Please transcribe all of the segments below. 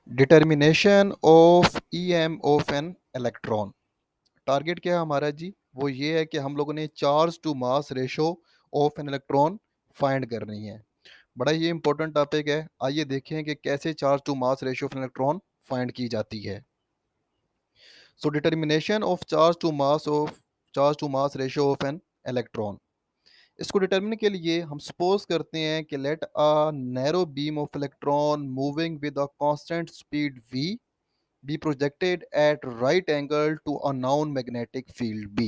Determination of EM of an electron. Target क्या है हमारा जी? वो ये है कि हम लोगों ने charge to mass ratio of an electron find करनी है। बड़ा ये इंपॉर्टेंट टॉपिक है। आइए देखें कि कैसे charge to mass ratio of an electron find की जाती है। So determination of charge to mass ratio of an electron. इसको डिटर्मिन के लिए हम सपोज करते हैं कि let a narrow beam of electron moving with a constant speed v be projected at right angle to a known magnetic field B।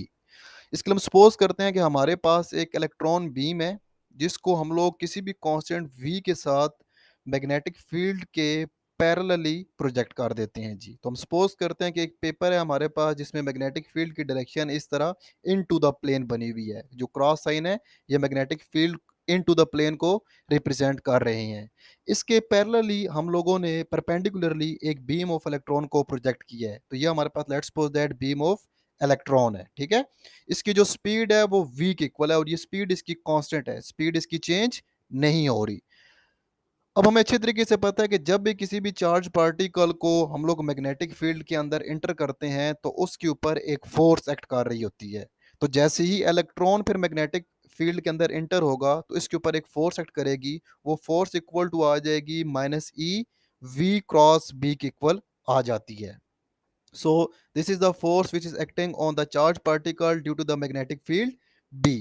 इसके लिए हम सपोज करते हैं कि हमारे पास एक इलेक्ट्रॉन बीम है जिसको हम लोग किसी भी कांस्टेंट v के साथ मैग्नेटिक फील्ड के पैरेलली प्रोजेक्ट कर देते हैं जी। तो हम सपोज करते हैं कि एक पेपर है हमारे पास जिसमें मैग्नेटिक फील्ड की डायरेक्शन इस तरह इन टू द प्लेन बनी हुई है। जो क्रॉस साइन है ये magnetic field into the plane को रिप्रेजेंट कर रहे हैं। इसके पैरेलली हम लोगों ने परपेंडिकुलरली एक बीम ऑफ इलेक्ट्रॉन को प्रोजेक्ट किया है। तो ये हमारे पास let's suppose that beam of electron है, ठीक है। इसकी जो स्पीड है वो v के इक्वल है और ये स्पीड इसकी कांस्टेंट है, स्पीड इसकी चेंज नहीं हो रही। अब हमें अच्छे तरीके से पता है कि जब भी किसी भी चार्ज पार्टिकल को हम लोग मैग्नेटिक फील्ड के अंदर इंटर करते हैं तो उसके ऊपर एक फोर्स एक्ट कर रही होती है। तो जैसे ही इलेक्ट्रॉन फिर मैग्नेटिक फील्ड के अंदर इंटर होगा तो इसके ऊपर एक फोर्स एक्ट करेगी। वो फोर्स इक्वल टू आ जाएगी minus e v cross B के इक्वल आ जाती है। So this is the force which is acting on the charged particle due to the magnetic field B।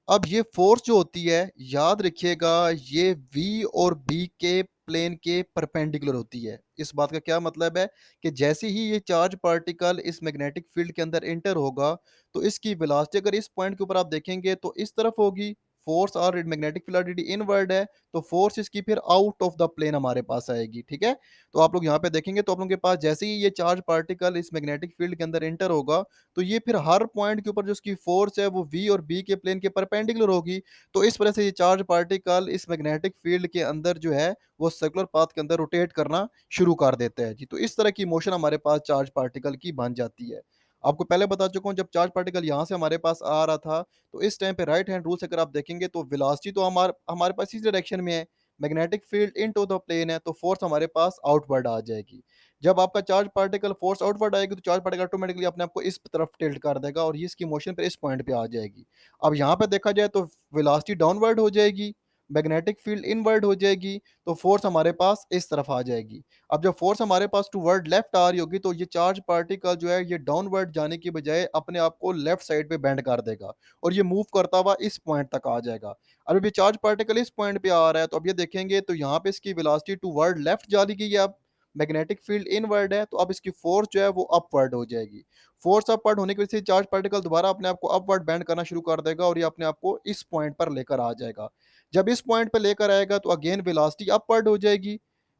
अब ये फोर्स जो होती है याद रखिएगा ये V और B के प्लेन के परपेंडिकुलर होती है। इस बात का क्या मतलब है कि जैसे ही ये चार्ज पार्टिकल इस मैग्नेटिक फील्ड के अंदर इंटर होगा तो इसकी वेलोसिटी अगर इस पॉइंट के ऊपर आप देखेंगे तो इस तरफ होगी। फोर्स और मैग्नेटिक फील्ड ऑलरेडी इनवर्ड है तो फोर्स इसकी फिर आउट ऑफ द प्लेन हमारे पास आएगी, ठीक है। तो आप लोग यहाँ पे देखेंगे तो आप लोगों के पास जैसे ही ये चार्ज पार्टिकल इस मैग्नेटिक फील्ड के अंदर एंटर होगा तो ये फिर हर पॉइंट के ऊपर जो उसकी फोर्स है वो v और b के प्लेन के परपेंडिकुलर होगी। तो इस वजह से ये चार्ज पार्टिकल इस मैग्नेटिक फील्ड के अंदर जो है वो सर्कुलर पाथ के अंदर रोटेट करना शुरू कर देता है जी। तो इस तरह की मोशन हमारे पास चार्ज पार्टिकल की बन जाती है। आपको पहले बता चुका हूँ जब चार्ज पार्टिकल यहाँ से हमारे पास आ रहा था तो इस टाइम पे राइट हैंड रूल से अगर आप देखेंगे तो वेलोसिटी तो हमारे हमारे पास इस डायरेक्शन में है, magnetic field into the plane है तो फोर्स हमारे पास आउटवर्ड आ जाएगी। जब आपका चार्ज पार्टिकल फोर्स आउटवर्ड आएगी तो चार्ज पार्टिकल ऑटोमेटिकली अपने आप को इस तरफ टिल्ट कर देगा और ये इसकी मोशन पे इस पॉइंट पे आ जाएगी। अब यहाँ पे देखा जाए तो वेलोसिटी डाउनवर्ड हो जाएगी, मैग्नेटिक फील्ड इनवर्ड हो जाएगी तो फोर्स हमारे पास इस तरफ आ जाएगी। अब जब फोर्स हमारे पास टू वर्ड लेफ्ट आ रही होगी तो ये चार्ज पार्टिकल जो है ये डाउनवर्ड जाने की बजाय अपने आप को लेफ्ट साइड पे बेंड कर देगा और ये मूव करता हुआ इस पॉइंट तक आ जाएगा। अब ये चार्ज पार्टिकल इस पॉइंट पे आ रहा है तो अब ये देखेंगे तो यहाँ पे इसकी वेलोसिटी टू वर्ड लेफ्ट जा रही है। अब मैग्नेटिक फील्ड इनवर्ड है तो अब इसकी फोर्स जो है वो अपवर्ड हो जाएगी। फोर्स अपवर्ड होने की वजह से चार्ज पार्टिकल दोबारा अपने आप को अपवर्ड बेंड करना शुरू कर देगा और ये अपने आप को इस पॉइंट पर लेकर आ जाएगा। जब इस पॉइंट पर लेकर आएगा तो अगेन वेलोसिटी अपवर्ड हो जाएगी,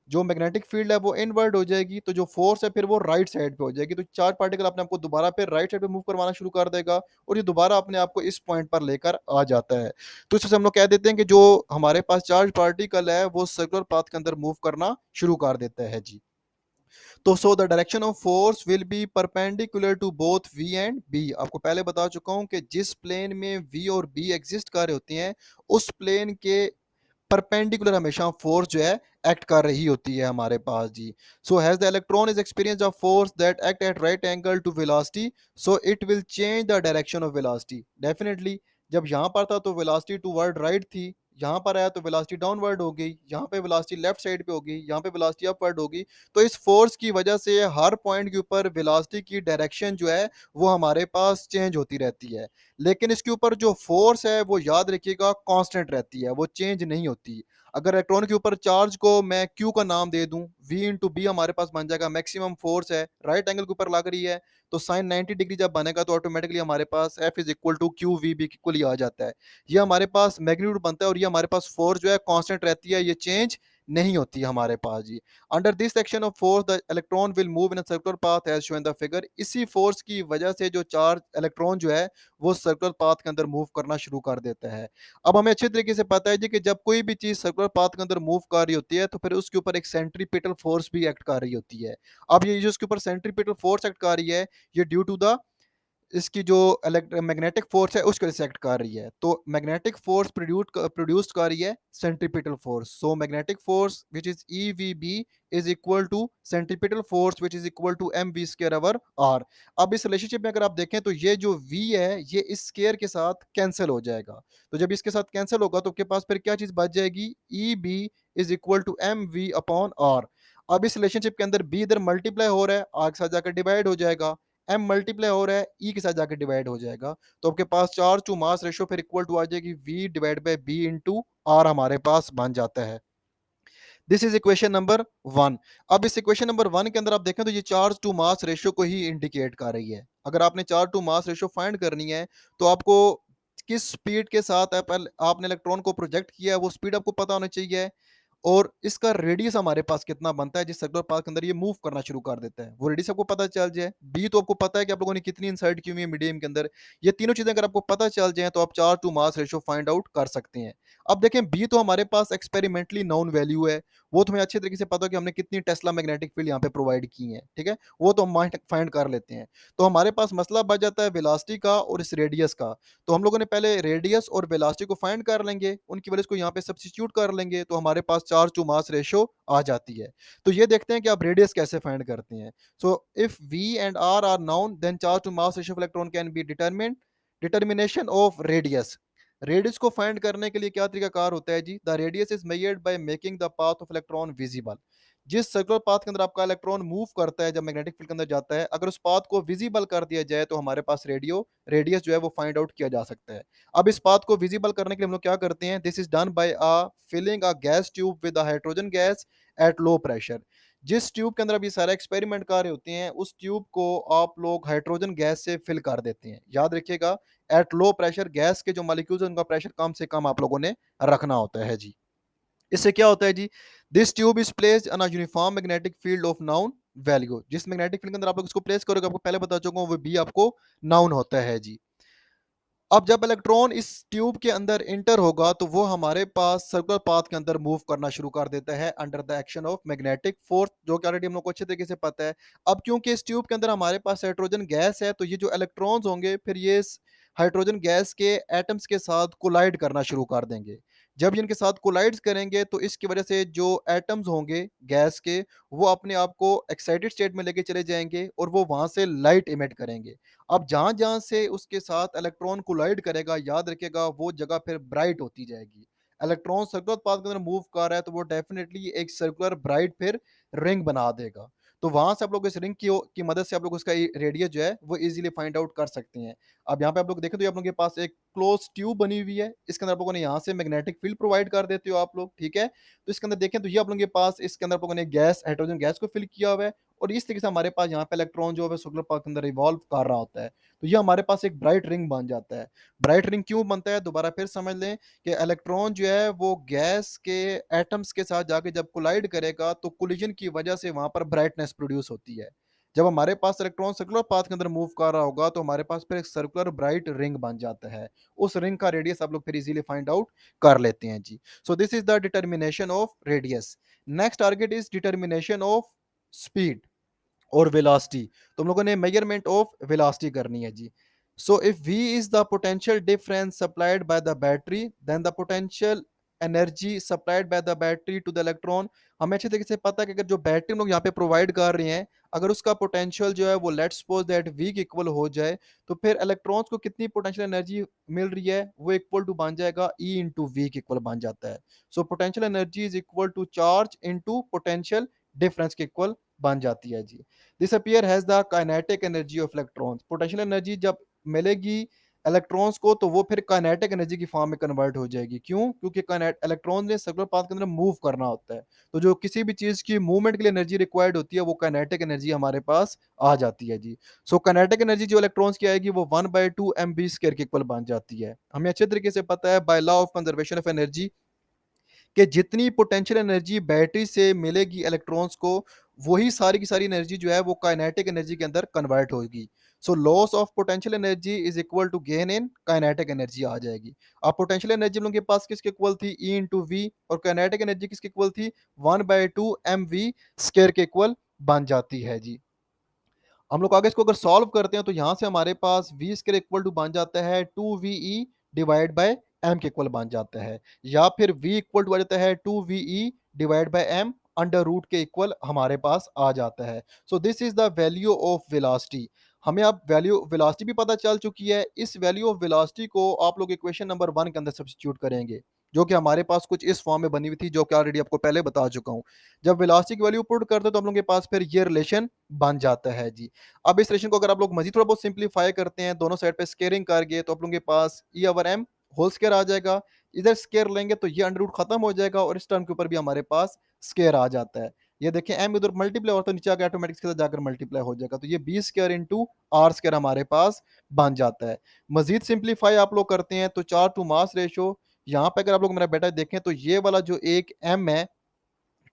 जो मैग्नेटिक फील्ड है वो इनवर्ड हो जाएगी तो जो फोर्स है फिर वो राइट साइड पे हो जाएगी। तो चार्ज पार्टिकल अपने आप को दोबारा फिर राइट साइड पे मूव करवाना शुरू कर देगा और ये दोबारा अपने आप को इस पॉइंट पर लेकर आ जाता है। तो इस वजह से हम लोग कह देते हैं कि जो हमारे पास चार्ज पार्टिकल है वो सर्कुलर पाथ के अंदर मूव करना शुरू कर देता है जी। तो so the direction of force will be perpendicular to both v and b। आपको पहले बता चुका हूं कि जिस प्लेन में v और b एग्जिस्ट कर रहे होती हैं उस प्लेन के परपेंडिकुलर हमेशा फोर्स जो है एक्ट कर रही होती है हमारे पास जी। So has the electron is experience of force that act at right angle to velocity so it will change the direction of velocity. Definitely जब यहाँ पर था तो वेलोसिटी टूवर्ड राइट थी, यहाँ पर आया तो वेलोसिटी डाउनवर्ड हो गई, यहाँ पे वेलोसिटी लेफ्ट साइड पे होगी, यहाँ पे वेलोसिटी अपवर्ड होगी। तो इस फोर्स की वजह से हर पॉइंट के ऊपर वेलोसिटी की डायरेक्शन जो है वो हमारे पास चेंज होती रहती है। लेकिन इसके ऊपर जो फोर्स है वो याद रखिएगा कांस्टेंट रहती है, वो चेंज नहीं होती। अगर इलेक्ट्रॉन के ऊपर चार्ज को मैं क्यू का नाम दे दूं, v इंटू बी हमारे पास बन जाएगा मैक्सिमम फोर्स है, राइट एंगल के ऊपर लग रही है तो साइन 90 डिग्री जब बनेगा तो ऑटोमेटिकली हमारे पास F is equal to q v B equal ही आ जाता है। ये हमारे पास मैग्नीट्यूड बनता है और ये हमारे पास फोर्स जो है कांस्टेंट रहती है, ये चेंज नहीं होती है हमारे पास जी। Under this section of force the electron will move in a circular path as shown in the figure. इसी फोर्स की वजह से जो चार्ज इलेक्ट्रॉन जो है वो सर्कुलर पाथ के अंदर मूव करना शुरू कर देता है। अब हमें अच्छे तरीके से पता है जी कि जब कोई भी चीज सर्कुलर पाथ के अंदर मूव कर रही होती है तो फिर उसके ऊपर एक सेंट्रीपिटल फोर्स भी एक्ट कर रही होती है। अब ये जो उसके ऊपर सेंट्रीपिटल फोर्स एक्ट कर रही है ये ड्यू टू द इसकी जो मैग्नेटिक फोर्स है उसको रिसेक्ट कर रही है। तो मैग्नेटिक फोर्स प्रोड्यूस्ड कर रही है centripetal force. So magnetic force which is e v B is equal to centripetal force which is equal to m v square over r. अब इस रिलेशनशिप में अगर आप देखें तो ये जो v है ये इस स्केयर के साथ कैंसिल हो जाएगा। तो जब इसके साथ कैंसिल होगा तो आपके पास फिर क्या चीज बच जाएगी, e B is equal to m v upon r. अब इस रिलेशनशिप के अंदर बी इधर मल्टीप्लाई हो रहा है, आर के साथ जाकर डिवाइड हो जाएगा, एम मल्टीप्लाई हो रहा है ई के साथ जाकर डिवाइड हो जाएगा। तो आपके पास चार्ज टू मास रेशियो फिर इक्वल टू आ जाएगी v divide by B into r हमारे पास बन जाता है। This is equation number 1। अब इस इक्वेशन नंबर 1 के अंदर आप देखें तो ये चार्ज टू मास रेशियो को ही इंडिकेट कर रही है। अगर आपने charge to mass ratio find करनी है तो आपको किस स्पीड के साथ आपने इलेक्ट्रॉन को प्रोजेक्ट किया है वो स्पीड आपको पता होना चाहिए, और इसका रेडियस हमारे पास कितना बनता है जिस सर्कुलर पाथ के अंदर ये मूव करना शुरू कर देता है, वो रेडियस आपको पता चल जाए। बी तो आपको पता है कि आप लोगों ने कितनी इंसर्ट की हुई है मीडियम के अंदर। ये तीनों चीजें अगर आपको पता चल जाए तो आप charge to mass ratio find out कर सकते हैं। अब देखें बी तो हमारे पास एक्सपेरिमेंटली नोन वैल्यू है, वो तो हमें अच्छे तरीके से पता है कि हमने कितनी टेस्ला मैग्नेटिक फील्ड यहाँ पे प्रोवाइड की है, ठीक है, वो तो हम फाइंड कर लेते हैं। तो हमारे पास मसला बच जाता है वेलोसिटी का और इस रेडियस का। तो हम लोगों ने पहले रेडियस और वेलोसिटी को फाइंड कर लेंगे, उनकी वैल्यूज को यहाँ पे सब्स्टिट्यूट कर लेंगे तो हमारे पास चार्ज टू मास रेशियो आ जाती है। तो ये देखते हैं कि आप रेडियस कैसे फाइंड करते हैं। So if we and are known then charge to mass ratio of electron can be determined. Determination of radius, radius को फाइंड करने के लिए क्या तरीका कार होता है जी, the radius is measured by making the path of electron visible. जिस सर्कुलर पाथ के अंदर आपका इलेक्ट्रॉन मूव करता है जब मैग्नेटिक फील्ड के अंदर जाता है, अगर उस पाथ को विजिबल कर दिया जाए तो हमारे पास रेडियस जो है वो फाइंड आउट किया जा सकता है। अब इस पाथ को विजिबल करने के लिए हम लोग क्या करते हैं, this is done by filling a gas tube with a hydrogen gas at low pressure. जिस ट्यूब के अंदर अभी सारा एक्सपेरिमेंट कर रहे होते हैं उस ट्यूब को आप लोग हाइड्रोजन गैस से फिल कर देते हैं। याद रखिएगा एट लो प्रेशर गैस के जो मॉलिक्यूल्स हैं उनका प्रेशर कम से कम आप लोगों ने रखना होता है जी। इससे क्या होता है जी, this tube is placed on a uniform magnetic field of known value. जिस मैग्नेटिक फील्ड के अंदर आप लोग इसको प्लेस करोगे, आपको पहले बता चुका हूं, वो बी आपको नाउन होता है जी। अब जब इलेक्ट्रॉन इस ट्यूब के अंदर इंटर होगा तो वो हमारे पास सर्कुलर पाथ के अंदर मूव करना शुरू कर देता है under the action of magnetic force, जो कि ऑलरेडी हम लोग को अच्छे तरीके से पता है। अब क्योंकि इस ट्यूब के अंदर हमारे पास हाइड्रोजन गैस है तो ये जो इलेक्ट्रॉन्स होंगे फिर ये इस हाइड्रोजन गैस के एटम्स के साथ कोलाइड करना शुरू कर देंगे। जब ये इनके साथ कोलाइड्स करेंगे तो इसकी वजह से जो एटम्स होंगे गैस के वो अपने आप को एक्साइटेड स्टेट में लेके चले जाएंगे और वो वहां से लाइट इमिट करेंगे। अब जहां-जहां से उसके साथ इलेक्ट्रॉन कोलाइड करेगा, याद रखिएगा वो जगह फिर ब्राइट होती जाएगी। इलेक्ट्रॉन सर्कुलर पाथ के अंदर मूव कर रहा है तो वो डेफिनेटली एक सर्कुलर ब्राइट फिर रिंग बना देगा। तो वहां से आप लोग इस रिंग की मदद से आप लोग उसका रेडियस जो है वो इजीली फाइंड आउट कर सकते हैं। अब यहाँ पे आप लोग देखें तो ये आप लोगों के पास एक क्लोज ट्यूब बनी हुई है, इसके अंदर आप लोगों ने यहाँ से मैग्नेटिक फील्ड प्रोवाइड कर देते हो आप लोग, ठीक है। तो इसके अंदर देखें तो ये आप लोगों के पास इसके अंदर आप लोगों ने गैस हाइड्रोजन गैस को फिल किया हुआ है और इस तरीके से हमारे पास यहाँ पे इलेक्ट्रॉन जो है सर्कुलर पाथ के अंदर रिवॉल्व कर रहा होता है। तो ये हमारे पास एक ब्राइट रिंग बन जाता है। ब्राइट रिंग क्यों बनता है दोबारा फिर समझ लें कि इलेक्ट्रॉन जो है वो गैस के एटम्स के साथ जाके जब कोलाइड करेगा तो कोलिजन की वजह से वहां पर ब्राइटनेस प्रोड्यूस होती है। जब हमारे पास इलेक्ट्रॉन सर्कुलर पाथ के अंदर मूव कर रहा होगा तो हमारे पास फिर एक सर्कुलर ब्राइट रिंग बन जाता है। उस रिंग का रेडियस आप लोग फिर इजीली फाइंड आउट कर लेते हैं जी। So this is the determination of radius. Next target is determination of speed और वेलोसिटी। तो हम लोगों ने मेजरमेंट ऑफ वेलोसिटी करनी है जी। So if v is the potential difference supplied by the battery then the potential energy supplied by the battery to the electron. हमें अच्छे तरीके से पता है कि अगर जो बैटरी हम लोग यहाँ पे प्रोवाइड कर रहे हैं अगर उसका पोटेंशियल जो है वो लेट्स सपोज दैट v के इक्वल हो जाए तो फिर इलेक्ट्रॉन्स को कितनी पोटेंशियल एनर्जी मिल रही है वो इक्वल टू बन जाएगा e इंटू वी के इक्वल बन जाता है। So potential energy is equal to charge into potential difference के इक्वल बन जाती है जी। This appear has the kinetic energy of electrons. Potential energy जब मिलेगी इलेक्ट्रॉन्स को तो वो फिर काइनेटिक एनर्जी की फॉर्म में कन्वर्ट हो जाएगी। क्यों? क्योंकि इलेक्ट्रॉन ने सर्कुलर पाथ के अंदर मूव करना होता है। तो जो किसी भी चीज की मूवमेंट के लिए एनर्जी रिक्वायर्ड होती है वो काइनेटिक एनर्जी हमारे पास आ जाती है जी। सो काइनेटिक एनर्जी जो इलेक्ट्रॉन्स की आएगी वो 1/2 mv² के इक्वल बन जाती है। हमें अच्छे तरीके से पता है by law of conservation of energy कि जितनी पोटेंशियल एनर्जी बैटरी से मिलेगी इलेक्ट्रॉन्स को वही सारी की सारी एनर्जी जो है वो काइनेटिक एनर्जी के अंदर कन्वर्ट होगी। So loss of potential energy is equal to gain in kinetic energy आ जाएगी। अब पोटेंशियल एनर्जी हम लोग के पास किसके इक्वल थी ई इंटू वी और काइनेटिक एनर्जी किसके इक्वल थी 1/2 mv² के इक्वल बन जाती है जी। हम लोग आगे इसको अगर सॉल्व करते हैं तो यहाँ से हमारे पास वी स्क्वायर इक्वल टू बन जाता है 2VE डिवाइड बाय एम के इक्वल बन जाता है, या फिर v इक्वल टू आ जाता है 2VE divide by m under root के इक्वल हमारे पास आ जाता है। So this is the value of velocity. हमें अब वैल्यू वेलोसिटी भी पता चल चुकी है। इस वैल्यू ऑफ वेलोसिटी को आप लोग इक्वेशन नंबर 1 के अंदर सब्स्टिट्यूट करेंगे, जो कि हमारे पास कुछ इस फॉर्म में बनी हुई थी, जो कि ऑलरेडी आपको पहले बता चुका हूँ। जब वेलोसिटी की वैल्यू पुट करते हैं तो हम लोग के पास फिर ये रिलेशन बन जाता है जी। अब इस रिलेशन को अगर आप लोग मजीद थोड़ा बहुत सिंप्लीफाई करते हैं, दोनों साइड पे स्केयरिंग करके, तो आप लोगों के पास E over m whole square आ जाएगा। इधर स्केयर लेंगे तो ये अंडर रूट खत्म हो जाएगा और इस टर्म के ऊपर भी हमारे पास स्केयर आ जाता है। ये देखिए एम इधर मल्टीप्लाई होता है, नीचे आके ऑटोमेटिक के साथ जाकर मल्टीप्लाई हो जाएगा, तो ये B square into r square हमारे पास बन जाता है। मजीद सिंप्लीफाई आप लोग करते हैं तो 4:1 रेशो, यहाँ पे अगर आप लोग मेरा बेटा देखें तो ये वाला जो एक एम है,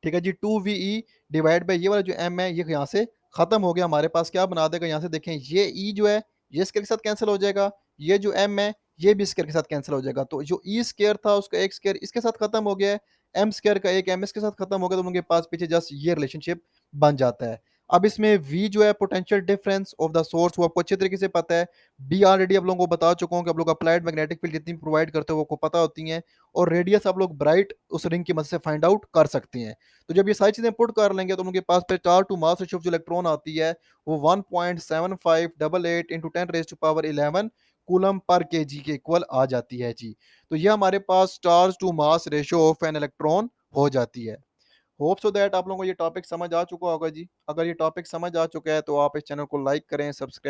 ठीक है जी, 2VE डिवाइड बाय ये वाला जो m है, ये यहाँ से खत्म हो गया। हमारे पास क्या बना देगा, यहाँ से देखें ये e जो है ये स्क्वायर के साथ कैंसिल हो जाएगा, ये जो m है ये भी स्क्वायर के साथ कैंसिल हो जाएगा। तो जो e स्क्वायर था उसका एक स्क्वायर इसके साथ खत्म हो गया है, m स्क्वायर का एक m इसके साथ खत्म हो गया, तो उनके पास पीछे जस्ट ये रिलेशनशिप बन जाता है। अब इसमें v जो है potential difference of the source, वो आपको अच्छे तरीके से पता है। b ऑलरेडी आप लोगों को बता चुका हूँ कि आप लोग अप्लाइड मैग्नेटिक फील्ड जितनी प्रोवाइड करते हो वो आपको पता होती हैं, और रेडियस आप लोग ब्राइट उस रिंग की मदद से फाइंड आउट कर सकते हैं। तो जब ये सारी चीजें पुट कर लेंगे तो उनके पास पे 4:मास रेशियो जो इलेक्ट्रॉन आती है वो 1.7588 इंटू 10⁻11 कूलम पर केजी के इक्वल आ जाती है जी। तो ये हमारे पास charge to mass ratio of an electron हो जाती है। होप सो दैट आप लोगों को ये टॉपिक समझ आ चुका होगा जी। अगर ये टॉपिक समझ आ चुका है तो आप इस चैनल को लाइक करें, सब्सक्राइब